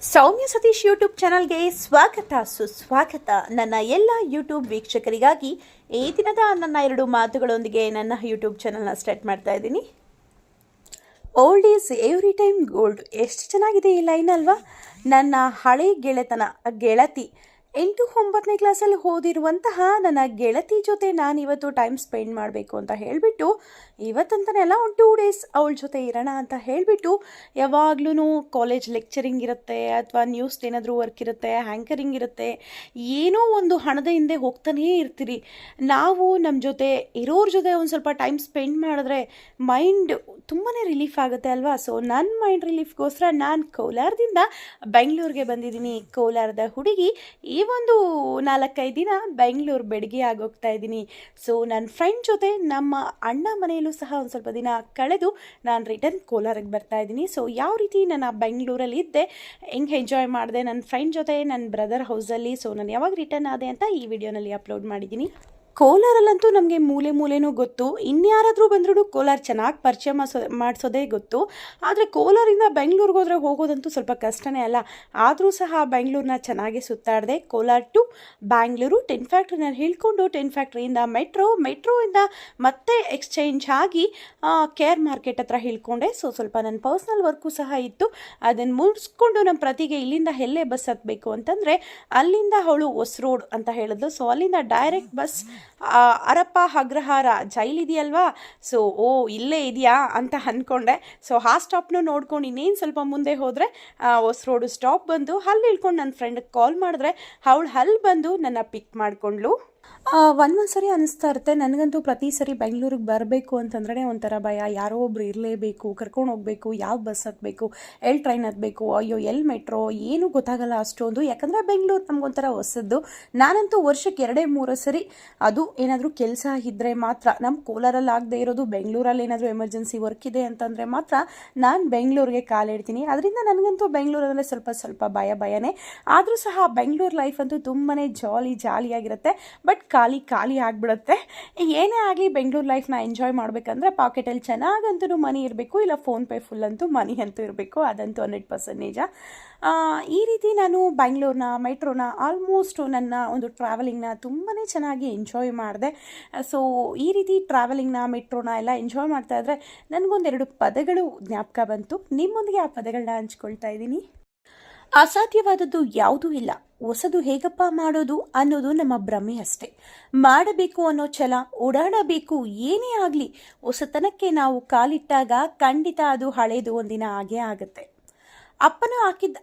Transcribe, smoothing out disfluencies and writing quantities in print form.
ಸೌಮ್ಯ Satish YouTube ಚಾನಲ್ಗೆ ಸ್ವಾಗತ ಸುಸ್ವಾಗತ. ನನ್ನ ಎಲ್ಲ ಯೂಟ್ಯೂಬ್ ವೀಕ್ಷಕರಿಗಾಗಿ ಈ ದಿನದ ನನ್ನ 2 ಮಾತುಗಳೊಂದಿಗೆ ನನ್ನ ಯೂಟ್ಯೂಬ್ ಚಾನಲ್ನ ಸ್ಟಾರ್ಟ್ ಮಾಡ್ತಾ ಇದ್ದೀನಿ. Old is every time gold. ಎಷ್ಟು ಚೆನ್ನಾಗಿದೆ ಈ ಲೈನ್ ಅಲ್ವಾ? ನನ್ನ ಹಳೆ ಗೆಳತಿ 8-9ನೇ ಕ್ಲಾಸಲ್ಲಿ ಓದಿರುವಂತಹ ನನ್ನ ಗೆಳತಿ ಜೊತೆ ನಾನಿವತ್ತು ಟೈಮ್ ಸ್ಪೆಂಡ್ ಮಾಡಬೇಕು ಅಂತ ಹೇಳಿಬಿಟ್ಟು, ಇವತ್ತಂತನೆಲ್ಲ ಒಂದು 2 ಡೇಸ್ ಅವಳ ಜೊತೆ ಇರೋಣ ಅಂತ ಹೇಳಿಬಿಟ್ಟು, ಯಾವಾಗ್ಲೂ ಕಾಲೇಜ್ ಲೆಕ್ಚರಿಂಗ್ ಇರುತ್ತೆ ಅಥವಾ ನ್ಯೂಸ್ ಏನಾದರೂ ವರ್ಕ್ ಇರುತ್ತೆ, ಹ್ಯಾಂಕರಿಂಗ್ ಇರುತ್ತೆ, ಏನೋ ಒಂದು ಹಣದ ಹಿಂದೆ ಹೋಗ್ತಾನೇ ಇರ್ತೀರಿ. ನಾವು ನಮ್ಮ ಜೊತೆ ಇರೋರ ಜೊತೆ ಒಂದು ಸ್ವಲ್ಪ ಟೈಮ್ ಸ್ಪೆಂಡ್ ಮಾಡಿದ್ರೆ ಮೈಂಡ್ ತುಂಬಾ ರಿಲೀಫ್ ಆಗುತ್ತೆ ಅಲ್ವಾ? ಸೊ ನನ್ನ ಮೈಂಡ್ ರಿಲೀಫ್ಗೋಸ್ಕರ ನಾನು ಕೋಲಾರದಿಂದ ಬೆಂಗಳೂರಿಗೆ ಬಂದಿದ್ದೀನಿ. ಕೋಲಾರದ ಹುಡುಗಿ ಈ ಒಂದು 4-5 ದಿನ ಬೆಂಗಳೂರು ಬೆಡಗಿ ಆಗೋಗ್ತಾ ಇದ್ದೀನಿ. ಸೊ ನನ್ನ ಫ್ರೆಂಡ್ ಜೊತೆ ನಮ್ಮ ಅಣ್ಣ ಮನೆಯಲ್ಲೂ ಸಹ ಒಂದು ಸ್ವಲ್ಪ ದಿನ ಕಳೆದು ನಾನು ರಿಟರ್ನ್ ಕೋಲಾರಕ್ಕೆ ಬರ್ತಾ ಇದ್ದೀನಿ. ಸೊ ಯಾವ ರೀತಿ ನಾನು ಬೆಂಗಳೂರಲ್ಲಿ ಇದ್ದೆ, ಹೆಂಗೆ ಎಂಜಾಯ್ ಮಾಡಿದೆ ನನ್ನ ಫ್ರೆಂಡ್ ಜೊತೆ ನನ್ನ ಬ್ರದರ್ ಹೌಸಲ್ಲಿ, ಸೊ ನಾನು ಯಾವಾಗ ರಿಟರ್ನ್ ಆದೆ ಅಂತ ಈ ವಿಡಿಯೋನಲ್ಲಿ ಅಪ್ಲೋಡ್ ಮಾಡಿದ್ದೀನಿ. ಕೋಲಾರಲ್ಲಂತೂ ನಮಗೆ ಮೂಲೆನೂ ಗೊತ್ತು. ಇನ್ಯಾರಾದರೂ ಬಂದರೂ ಕೋಲಾರ ಚೆನ್ನಾಗಿ ಪರಿಚಯ ಮಾಡಿಸೋದೇ ಗೊತ್ತು. ಆದರೆ ಕೋಲಾರಿಂದ ಬೆಂಗಳೂರಿಗೆ ಹೋಗೋದಂತೂ ಸ್ವಲ್ಪ ಕಷ್ಟನೇ ಅಲ್ಲ. ಆದರೂ ಸಹ ಬೆಂಗಳೂರನ್ನ ಚೆನ್ನಾಗಿ ಸುತ್ತಾಡಿದೆ. ಕೋಲಾರ ಟು ಬ್ಯಾಂಗ್ಳೂರು 10 ಫ್ಯಾಕ್ಟ್ರಿನ ಹಿಡ್ಕೊಂಡು 10 ಫ್ಯಾಕ್ಟ್ರಿಯಿಂದ ಮೆಟ್ರೋಯಿಂದ ಮತ್ತೆ ಎಕ್ಸ್ಚೇಂಜ್ ಆಗಿ ಕೇರ್ ಮಾರ್ಕೆಟ್ ಹತ್ರ ಹಿಡ್ಕೊಂಡೆ. ಸೊ ಸ್ವಲ್ಪ ನನ್ನ ಪರ್ಸ್ನಲ್ ವರ್ಕು ಸಹ ಇತ್ತು. ಅದನ್ನು ಮುಗಿಸ್ಕೊಂಡು ನಮ್ಮ ಪ್ರತಿಗೆ ಇಲ್ಲಿಂದ ಎಲ್ಲೇ ಬಸ್ ಹತ್ತಬೇಕು ಅಂತಂದರೆ ಅಲ್ಲಿಂದ ಅವಳು ಹೊಸ ರೋಡ್ ಅಂತ ಹೇಳಿದ್ಲು. ಸೊ ಅಲ್ಲಿಂದ ಡೈರೆಕ್ಟ್ ಬಸ್ ಹರಪ್ಪ ಅಗ್ರಹಾರ ಜೈಲಿದೆಯಲ್ವಾ, ಸೊ ಇಲ್ಲೇ ಇದೆಯಾ ಅಂತ ಅಂದ್ಕೊಂಡೆ. ಸೊ ಆ ಸ್ಟಾಪ್ನು ನೋಡ್ಕೊಂಡು ಇನ್ನೇನು ಸ್ವಲ್ಪ ಮುಂದೆ ಹೋದರೆ ಹೊಸ ರೋಡು ಸ್ಟಾಪ್ ಬಂದು ಅಲ್ಲಿ ಇಳ್ಕೊಂಡು ನನ್ನ ಫ್ರೆಂಡ್ಗೆ ಕಾಲ್ ಮಾಡಿದ್ರೆ ಅವಳು ಅಲ್ಲಿ ಬಂದು ನನ್ನ ಪಿಕ್ ಮಾಡಿಕೊಂಡ್ಳು. ಒಂದು ಸರಿ ಅನ್ನಿಸ್ತಾ ಇರುತ್ತೆ ನನಗಂತೂ, ಪ್ರತಿ ಸರಿ ಬೆಂಗಳೂರಿಗೆ ಬರಬೇಕು ಅಂತಂದ್ರೆ ಒಂಥರ ಭಯ. ಯಾರೋ ಒಬ್ರು ಇರಲೇಬೇಕು, ಕರ್ಕೊಂಡು ಹೋಗಬೇಕು, ಯಾವ ಬಸ್ ಹತ್ತಬೇಕು, ಎಲ್ಲಿ ಟ್ರೈನ್ ಹತ್ತಬೇಕು, ಅಯ್ಯೋ ಎಲ್ಲಿ ಮೆಟ್ರೋ, ಏನೂ ಗೊತ್ತಾಗಲ್ಲ ಅಷ್ಟೊಂದು. ಯಾಕಂದರೆ ಬೆಂಗಳೂರು ನಮಗೊಂಥರ ಹೊಸದ್ದು. ನಾನಂತೂ ವರ್ಷಕ್ಕೆ 2-3 ಸರಿ, ಅದು ಏನಾದರೂ ಕೆಲಸ ಇದ್ದರೆ ಮಾತ್ರ, ನಮ್ಮ ಕೋಲಾರಲ್ಲಿ ಆಗದೆ ಇರೋದು ಬೆಂಗಳೂರಲ್ಲಿ ಏನಾದರೂ ಎಮರ್ಜೆನ್ಸಿ ವರ್ಕ್ ಇದೆ ಅಂತಂದರೆ ಮಾತ್ರ ನಾನು ಬೆಂಗಳೂರಿಗೆ ಕಾಲಿಡ್ತೀನಿ. ಅದರಿಂದ ನನಗಂತೂ ಬೆಂಗಳೂರಲ್ಲೇ ಸ್ವಲ್ಪ ಭಯನೇ. ಆದರೂ ಸಹ ಬೆಂಗಳೂರು ಲೈಫ್ ಅಂತೂ ತುಂಬಾ ಜಾಲಿಯಾಗಿರುತ್ತೆ. ಬಟ್ ಖಾಲಿ ಆಗಿಬಿಡುತ್ತೆ. ಏನೇ ಆಗಲಿ ಬೆಂಗಳೂರು ಲೈಫ್ನ ಎಂಜಾಯ್ ಮಾಡಬೇಕಂದ್ರೆ ಪಾಕೆಟಲ್ಲಿ ಚೆನ್ನಾಗಂತೂ ಮನಿ ಇರಬೇಕು, ಇಲ್ಲ ಫೋನ್ಪೇ ಫುಲ್ ಅಂತೂ ಮನಿ ಅಂತೂ ಇರಬೇಕು. ಅದಂತೂ 100% ನಿಜ. ಈ ರೀತಿ ನಾನು ಬೆಂಗಳೂರನ್ನ ಮೆಟ್ರೋನ ಆಲ್ಮೋಸ್ಟು ನನ್ನ ಒಂದು ಟ್ರಾವೆಲಿಂಗ್ನ ತುಂಬಾ ಚೆನ್ನಾಗಿ ಎಂಜಾಯ್ ಮಾಡಿದೆ. ಸೊ ಈ ರೀತಿ ಟ್ರಾವೆಲಿಂಗ್ನ ಮೆಟ್ರೋನ ಎಲ್ಲ ಎಂಜಾಯ್ ಮಾಡ್ತಾ ಇದ್ದರೆ ನನಗೊಂದೆರಡು ಪದಗಳು ಜ್ಞಾಪಕ ಬಂತು. ನಿಮ್ಮೊಂದಿಗೆ ಆ ಪದಗಳನ್ನ ಹಂಚ್ಕೊಳ್ತಾ ಇದ್ದೀನಿ. ಅಸಾಧ್ಯವಾದದ್ದು ಯಾವುದೂ ಇಲ್ಲ, ಹೊಸದು ಹೇಗಪ್ಪ ಮಾಡೋದು ಅನ್ನೋದು ನಮ್ಮ ಭ್ರಮೆ ಅಷ್ಟೇ. ಮಾಡಬೇಕು ಅನ್ನೋ ಛಲ, ಓಡಾಡಬೇಕು, ಏನೇ ಆಗಲಿ ಹೊಸತನಕ್ಕೆ ನಾವು ಕಾಲಿಟ್ಟಾಗ ಖಂಡಿತ ಅದು ಹಳೇದು ಒಂದಿನ ಆಗೇ ಆಗುತ್ತೆ. ಅಪ್ಪನು ಹಾಕಿದ್ದ